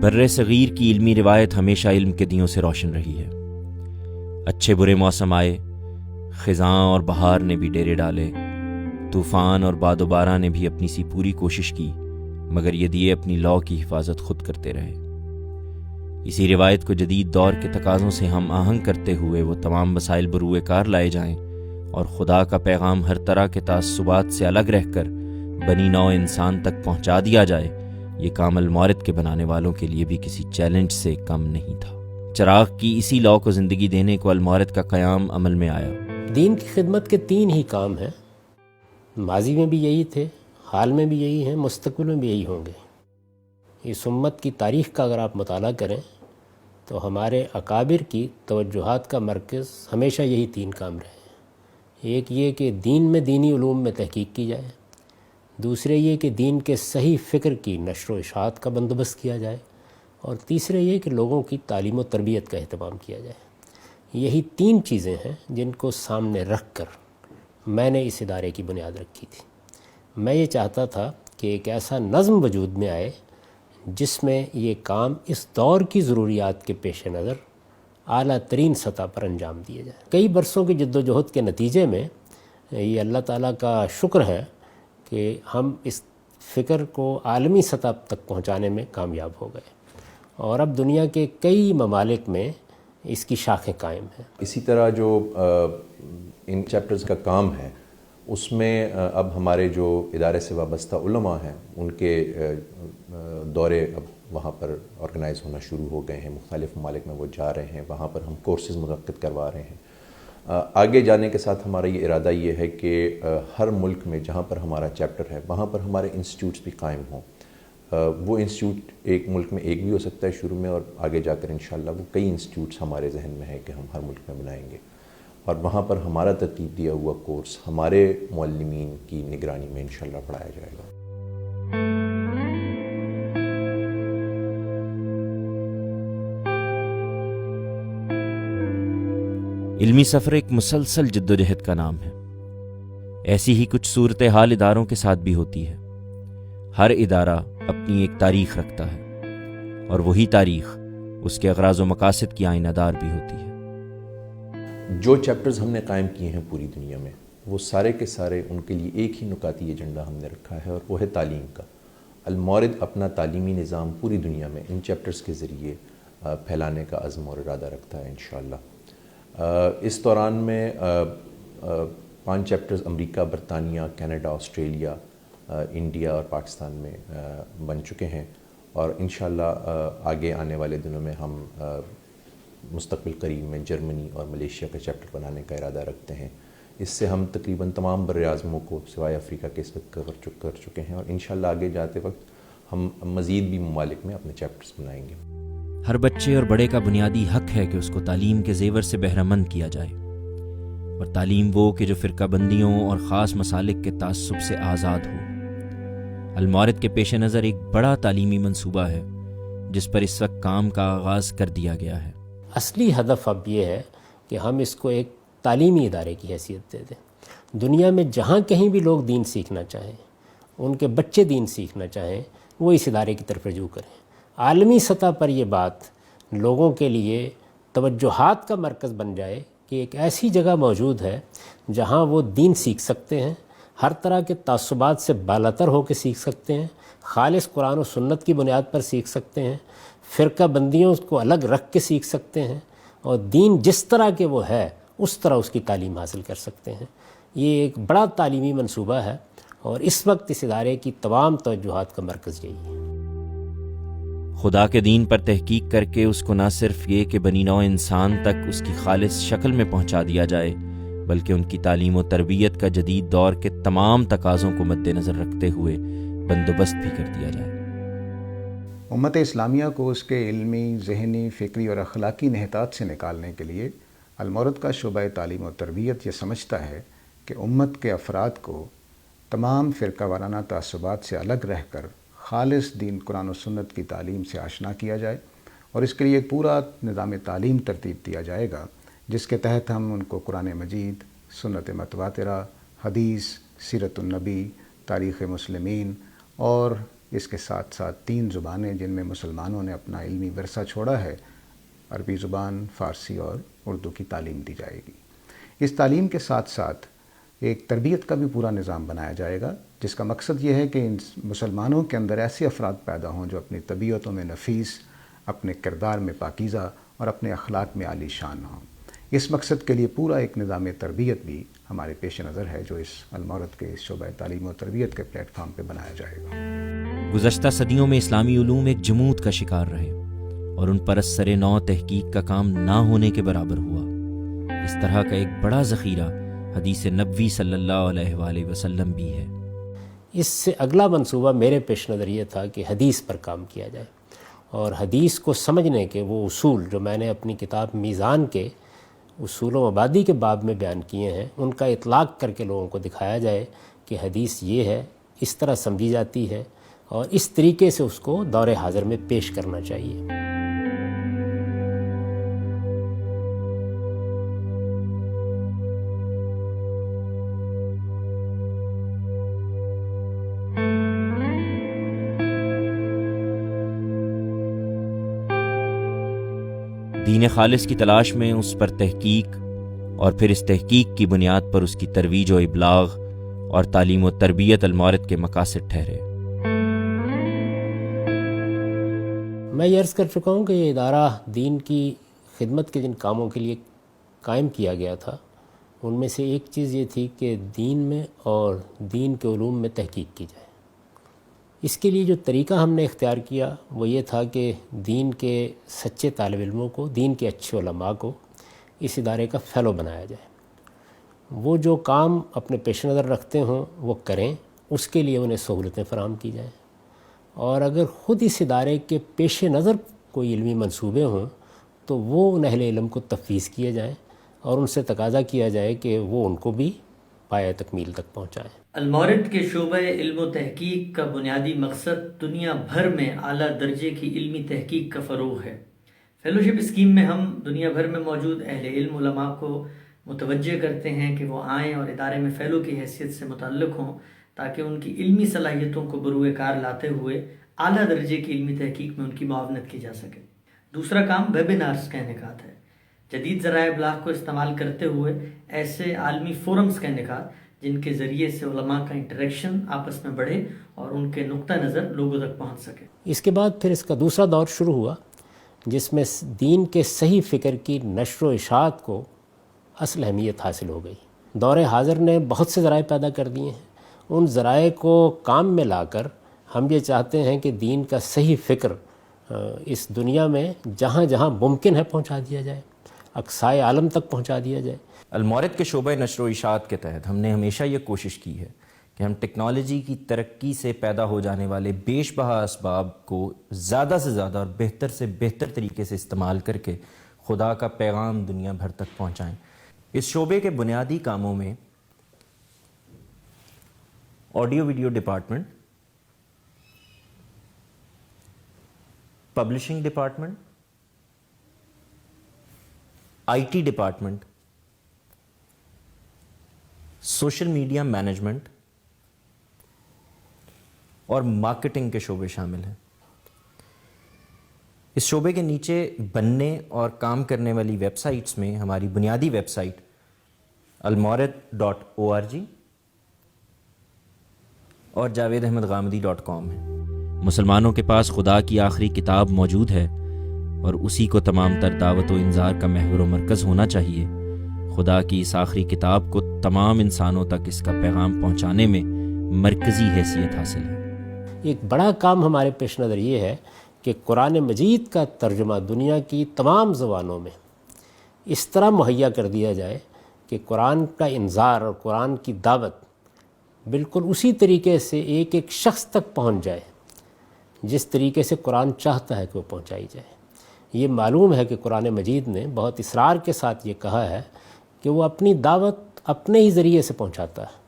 بر صغیر کی علمی روایت ہمیشہ علم کے دیوں سے روشن رہی ہے۔ اچھے برے موسم آئے، خزاں اور بہار نے بھی ڈیرے ڈالے، طوفان اور باد و باران نے بھی اپنی سی پوری کوشش کی، مگر یہ دیے اپنی لو کی حفاظت خود کرتے رہے۔ اسی روایت کو جدید دور کے تقاضوں سے ہم آہنگ کرتے ہوئے وہ تمام وسائل بروئے کار لائے جائیں اور خدا کا پیغام ہر طرح کے تعصبات سے الگ رہ کر بنی نوع انسان تک پہنچا دیا جائے، یہ کام المورد کے بنانے والوں کے لیے بھی کسی چیلنج سے کم نہیں تھا۔ چراغ کی اسی لو کو زندگی دینے کو المورد کا قیام عمل میں آیا۔ دین کی خدمت کے 3 ہی کام ہیں، ماضی میں بھی یہی تھے، حال میں بھی یہی ہیں، مستقبل میں بھی یہی ہوں گے۔ اس امت کی تاریخ کا اگر آپ مطالعہ کریں تو ہمارے اکابر کی توجہات کا مرکز ہمیشہ یہی 3 کام رہے ہیں۔ ایک یہ کہ دین میں دینی علوم میں تحقیق کی جائے، دوسرے یہ کہ دین کے صحیح فکر کی نشر و اشاعت کا بندوبست کیا جائے، اور تیسرے یہ کہ لوگوں کی تعلیم و تربیت کا اہتمام کیا جائے۔ یہی 3 چیزیں ہیں جن کو سامنے رکھ کر میں نے اس ادارے کی بنیاد رکھی تھی۔ میں یہ چاہتا تھا کہ ایک ایسا نظم وجود میں آئے جس میں یہ کام اس دور کی ضروریات کے پیش نظر اعلیٰ ترین سطح پر انجام دیے جائے۔ کئی برسوں کی جد و جہد کے نتیجے میں یہ اللہ تعالیٰ کا شکر ہے کہ ہم اس فکر کو عالمی سطح تک پہنچانے میں کامیاب ہو گئے، اور اب دنیا کے کئی ممالک میں اس کی شاخیں قائم ہیں۔ اسی طرح جو ان چیپٹرز کا کام ہے اس میں اب ہمارے جو ادارے سے وابستہ علماء ہیں ان کے دورے اب وہاں پر آرگنائز ہونا شروع ہو گئے ہیں، مختلف ممالک میں وہ جا رہے ہیں، وہاں پر ہم کورسز منعقد کروا رہے ہیں۔ آگے جانے کے ساتھ ہمارا یہ ارادہ یہ ہے کہ ہر ملک میں جہاں پر ہمارا چیپٹر ہے وہاں پر ہمارے انسٹیٹیوٹس بھی قائم ہوں۔ وہ انسٹیٹیوٹ ایک ملک میں ایک بھی ہو سکتا ہے شروع میں، اور آگے جا کر انشاءاللہ وہ کئی انسٹیٹیوٹس ہمارے ذہن میں ہے کہ ہم ہر ملک میں بنائیں گے، اور وہاں پر ہمارا ترتیب دیا ہوا کورس ہمارے معلمین کی نگرانی میں انشاءاللہ پڑھایا جائے گا۔ علمی سفر ایک مسلسل جد و جہد کا نام ہے۔ ایسی ہی کچھ صورتحال اداروں کے ساتھ بھی ہوتی ہے۔ ہر ادارہ اپنی ایک تاریخ رکھتا ہے، اور وہی تاریخ اس کے اغراض و مقاصد کی آئینہ دار بھی ہوتی ہے۔ جو چیپٹرز ہم نے قائم کیے ہیں پوری دنیا میں، وہ سارے کے سارے ان کے لیے ایک ہی نکاتی ایجنڈا ہم نے رکھا ہے، اور وہ ہے تعلیم کا۔ المورد اپنا تعلیمی نظام پوری دنیا میں ان چیپٹرز کے ذریعے پھیلانے کا عزم اور ارادہ رکھتا ہے انشاءاللہ۔ اس دوران میں 5 چیپٹرز امریکہ، برطانیہ، کینیڈا، آسٹریلیا، انڈیا اور پاکستان میں بن چکے ہیں، اور انشاءاللہ آگے آنے والے دنوں میں ہم مستقبل قریب میں جرمنی اور ملیشیا کا چیپٹر بنانے کا ارادہ رکھتے ہیں۔ اس سے ہم تقریباً تمام بر اعظموں کو سوائے افریقہ کے اس وقت کر چکے ہیں، اور انشاءاللہ آگے جاتے وقت ہم مزید بھی ممالک میں اپنے چیپٹرز بنائیں گے۔ ہر بچے اور بڑے کا بنیادی حق ہے کہ اس کو تعلیم کے زیور سے بہرہ مند کیا جائے، اور تعلیم وہ کہ جو فرقہ بندیوں اور خاص مسالک کے تعصب سے آزاد ہو۔ المورد کے پیش نظر ایک بڑا تعلیمی منصوبہ ہے جس پر اس وقت کام کا آغاز کر دیا گیا ہے۔ اصلی ہدف اب یہ ہے کہ ہم اس کو ایک تعلیمی ادارے کی حیثیت دے دیں۔ دنیا میں جہاں کہیں بھی لوگ دین سیکھنا چاہیں، ان کے بچے دین سیکھنا چاہیں، وہ اس ادارے کی طرف رجوع کریں۔ عالمی سطح پر یہ بات لوگوں کے لیے توجہات کا مرکز بن جائے کہ ایک ایسی جگہ موجود ہے جہاں وہ دین سیکھ سکتے ہیں، ہر طرح کے تعصبات سے بالاتر ہو کے سیکھ سکتے ہیں، خالص قرآن و سنت کی بنیاد پر سیکھ سکتے ہیں، فرقہ بندیوں کو الگ رکھ کے سیکھ سکتے ہیں، اور دین جس طرح کے وہ ہے اس طرح اس کی تعلیم حاصل کر سکتے ہیں۔ یہ ایک بڑا تعلیمی منصوبہ ہے، اور اس وقت اس ادارے کی تمام توجہات کا مرکز یہی ہے۔ خدا کے دین پر تحقیق کر کے اس کو نہ صرف یہ کہ بنی نوع انسان تک اس کی خالص شکل میں پہنچا دیا جائے، بلکہ ان کی تعلیم و تربیت کا جدید دور کے تمام تقاضوں کو مد نظر رکھتے ہوئے بندوبست بھی کر دیا جائے۔ امت اسلامیہ کو اس کے علمی، ذہنی، فکری اور اخلاقی انحطاط سے نکالنے کے لیے المورد کا شعبہ تعلیم و تربیت یہ سمجھتا ہے کہ امت کے افراد کو تمام فرقہ وارانہ تعصبات سے الگ رہ کر خالص دین قرآن و سنت کی تعلیم سے آشنا کیا جائے، اور اس کے لیے ایک پورا نظام تعلیم ترتیب دیا جائے گا جس کے تحت ہم ان کو قرآن مجید، سنت متواترہ، حدیث، سیرت النبی، تاریخ مسلمین اور اس کے ساتھ ساتھ 3 زبانیں جن میں مسلمانوں نے اپنا علمی ورثہ چھوڑا ہے، عربی زبان، فارسی اور اردو کی تعلیم دی جائے گی۔ اس تعلیم کے ساتھ ساتھ ایک تربیت کا بھی پورا نظام بنایا جائے گا، جس کا مقصد یہ ہے کہ ان مسلمانوں کے اندر ایسے افراد پیدا ہوں جو اپنی طبیعتوں میں نفیس، اپنے کردار میں پاکیزہ اور اپنے اخلاق میں عالی شان ہوں۔ اس مقصد کے لیے پورا ایک نظام تربیت بھی ہمارے پیش نظر ہے، جو اس المورد کے اس شعبہ تعلیم و تربیت کے پلیٹ فارم پہ بنایا جائے گا۔ گزشتہ صدیوں میں اسلامی علوم ایک جمود کا شکار رہے اور ان پر از سر نو تحقیق کا کام نہ ہونے کے برابر ہوا۔ اس طرح کا ایک بڑا ذخیرہ حدیث نبوی صلی اللہ علیہ وآلہ وسلم بھی ہے۔ اس سے اگلا منصوبہ میرے پیش نظر یہ تھا کہ حدیث پر کام کیا جائے، اور حدیث کو سمجھنے کے وہ اصول جو میں نے اپنی کتاب میزان کے اصول و مبادی کے باب میں بیان کیے ہیں، ان کا اطلاق کر کے لوگوں کو دکھایا جائے کہ حدیث یہ ہے، اس طرح سمجھی جاتی ہے، اور اس طریقے سے اس کو دور حاضر میں پیش کرنا چاہیے۔ دین خالص کی تلاش میں اس پر تحقیق، اور پھر اس تحقیق کی بنیاد پر اس کی ترویج و ابلاغ اور تعلیم و تربیت المورد کے مقاصد ٹھہرے۔ میں یہ عرض کر چکا ہوں کہ یہ ادارہ دین کی خدمت کے جن کاموں کے لیے قائم کیا گیا تھا، ان میں سے ایک چیز یہ تھی کہ دین میں اور دین کے علوم میں تحقیق کی جائے۔ اس کے لیے جو طریقہ ہم نے اختیار کیا وہ یہ تھا کہ دین کے سچے طالب علموں کو، دین کے اچھے علماء کو اس ادارے کا فیلو بنایا جائے۔ وہ جو کام اپنے پیش نظر رکھتے ہوں وہ کریں، اس کے لیے انہیں سہولتیں فراہم کی جائیں، اور اگر خود اس ادارے کے پیش نظر کوئی علمی منصوبے ہوں تو وہ ان اہل علم کو تفویض کیے جائیں اور ان سے تقاضا کیا جائے کہ وہ ان کو بھی پایہ تکمیل تک پہنچائیں۔ المورد کے شعبہ علم و تحقیق کا بنیادی مقصد دنیا بھر میں اعلیٰ درجے کی علمی تحقیق کا فروغ ہے۔ فیلوشپ اسکیم میں ہم دنیا بھر میں موجود اہل علم علماء کو متوجہ کرتے ہیں کہ وہ آئیں اور ادارے میں فیلو کی حیثیت سے متعلق ہوں، تاکہ ان کی علمی صلاحیتوں کو بروئے کار لاتے ہوئے اعلیٰ درجے کی علمی تحقیق میں ان کی معاونت کی جا سکے۔ دوسرا کام ویبینارز کا انعقاد ہے۔ جدید ذرائع ابلاغ کو استعمال کرتے ہوئے ایسے عالمی فورمز کا انعقاد جن کے ذریعے سے علماء کا انٹریکشن آپس میں بڑھے اور ان کے نقطہ نظر لوگوں تک پہنچ سکے۔ اس کے بعد پھر اس کا دوسرا دور شروع ہوا، جس میں دین کے صحیح فکر کی نشر و اشاعت کو اصل اہمیت حاصل ہو گئی۔ دور حاضر نے بہت سے ذرائع پیدا کر دیے ہیں، ان ذرائع کو کام میں لا کر ہم یہ چاہتے ہیں کہ دین کا صحیح فکر اس دنیا میں جہاں جہاں ممکن ہے پہنچا دیا جائے، اقصائے عالم تک پہنچا دیا جائے۔ المورد کے شعبہ نشر و اشاعت کے تحت ہم نے ہمیشہ یہ کوشش کی ہے کہ ہم ٹیکنالوجی کی ترقی سے پیدا ہو جانے والے بیش بہا اسباب کو زیادہ سے زیادہ اور بہتر سے بہتر طریقے سے استعمال کر کے خدا کا پیغام دنیا بھر تک پہنچائیں۔ اس شعبے کے بنیادی کاموں میں audio video department, publishing department, I T department, social media management اور مارکیٹنگ کے شعبے شامل ہیں۔ اس شعبے کے نیچے بننے اور کام کرنے والی ویب سائٹس میں ہماری بنیادی ویب سائٹ almorid.org اور javedahamadghamidi.com ہے۔ مسلمانوں کے پاس خدا کی آخری کتاب موجود ہے اور اسی کو تمام تر دعوت و انذار کا محور و مرکز ہونا چاہیے۔ خدا کی اس آخری کتاب کو تمام انسانوں تک اس کا پیغام پہنچانے میں مرکزی حیثیت حاصل ہے۔ ایک بڑا کام ہمارے پیش نظر یہ ہے کہ قرآن مجید کا ترجمہ دنیا کی تمام زبانوں میں اس طرح مہیا کر دیا جائے کہ قرآن کا انذار اور قرآن کی دعوت بالکل اسی طریقے سے ایک ایک شخص تک پہنچ جائے جس طریقے سے قرآن چاہتا ہے کہ وہ پہنچائی جائے۔ یہ معلوم ہے کہ قرآن مجید نے بہت اصرار کے ساتھ یہ کہا ہے کہ وہ اپنی دعوت اپنے ہی ذریعے سے پہنچاتا ہے،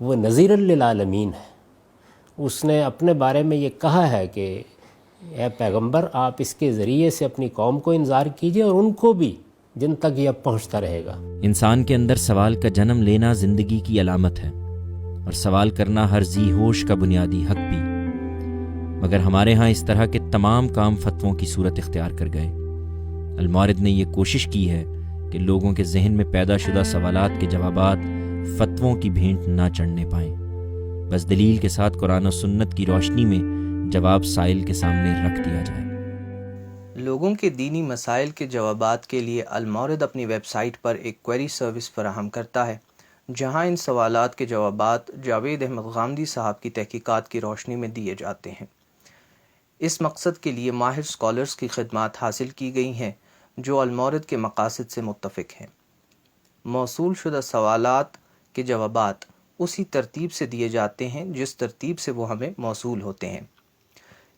وہ نذیر للعالمین ہے۔ اس نے اپنے بارے میں یہ کہا ہے کہ اے پیغمبر، آپ اس کے ذریعے سے اپنی قوم کو انذار کیجئے اور ان کو بھی جن تک یہ پہنچتا رہے گا۔ انسان کے اندر سوال کا جنم لینا زندگی کی علامت ہے، اور سوال کرنا ہر ذی ہوش کا بنیادی حق بھی۔ مگر ہمارے ہاں اس طرح کے تمام کام فتووں کی صورت اختیار کر گئے۔ المورد نے یہ کوشش کی ہے کہ لوگوں کے ذہن میں پیدا شدہ سوالات کے جوابات فتووں کی بھینٹ نہ چڑھنے پائیں، بس دلیل کے ساتھ قرآن و سنت کی روشنی میں جواب سائل کے سامنے رکھ دیا جائے۔ لوگوں کے دینی مسائل کے جوابات کے لیے المورد اپنی ویب سائٹ پر ایک کوئری سروس فراہم کرتا ہے، جہاں ان سوالات کے جوابات جاوید احمد غامدی صاحب کی تحقیقات کی روشنی میں دیے جاتے ہیں۔ اس مقصد کے لیے ماہر اسکالرز کی خدمات حاصل کی گئی ہیں جو المورد کے مقاصد سے متفق ہیں۔ موصول شدہ سوالات کے جوابات اسی ترتیب سے دیے جاتے ہیں جس ترتیب سے وہ ہمیں موصول ہوتے ہیں۔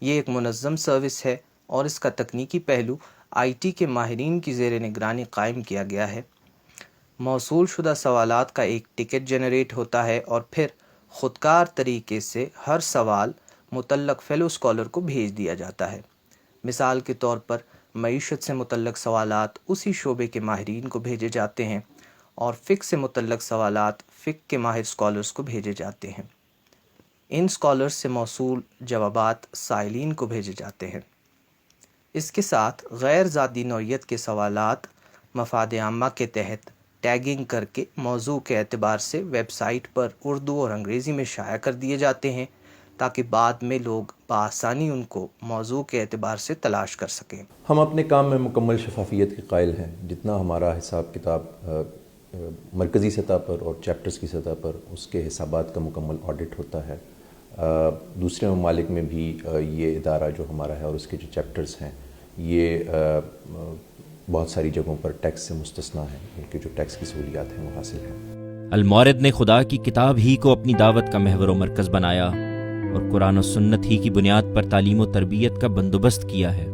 یہ ایک منظم سروس ہے اور اس کا تکنیکی پہلو IT کے ماہرین کی زیر نگرانی قائم کیا گیا ہے۔ موصول شدہ سوالات کا ایک ٹکٹ جنریٹ ہوتا ہے اور پھر خودکار طریقے سے ہر سوال متعلق فیلو اسکالر کو بھیج دیا جاتا ہے۔ مثال کے طور پر معیشت سے متعلق سوالات اسی شعبے کے ماہرین کو بھیجے جاتے ہیں اور فقہ سے متعلق سوالات فقہ کے ماہر اسکالرز کو بھیجے جاتے ہیں۔ ان اسکالرز سے موصول جوابات سائلین کو بھیجے جاتے ہیں۔ اس کے ساتھ غیر ذاتی نوعیت کے سوالات مفاد عامہ کے تحت ٹیگنگ کر کے موضوع کے اعتبار سے ویب سائٹ پر اردو اور انگریزی میں شائع کر دیے جاتے ہیں تاکہ بعد میں لوگ بآسانی ان کو موضوع کے اعتبار سے تلاش کر سکیں۔ ہم اپنے کام میں مکمل شفافیت کے قائل ہیں۔ جتنا ہمارا حساب کتاب مرکزی سطح پر اور چیپٹرز کی سطح پر اس کے حسابات کا مکمل آڈٹ ہوتا ہے۔ دوسرے ممالک میں بھی یہ ادارہ جو ہمارا ہے اور اس کے جو چیپٹرز ہیں یہ بہت ساری جگہوں پر ٹیکس سے مستثنا ہیں، ان کے جو ٹیکس کی سہولیات ہیں وہ حاصل ہیں۔ المورد نے خدا کی کتاب ہی کو اپنی دعوت کا محور و مرکز بنایا اور قرآن و سنت ہی کی بنیاد پر تعلیم و تربیت کا بندوبست کیا ہے۔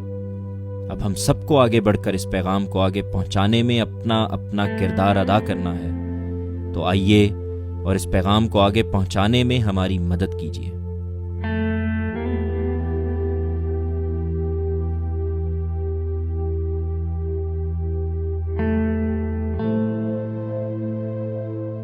اب ہم سب کو آگے بڑھ کر اس پیغام کو آگے پہنچانے میں اپنا کردار ادا کرنا ہے، تو آئیے اور اس پیغام کو آگے پہنچانے میں ہماری مدد کیجیے۔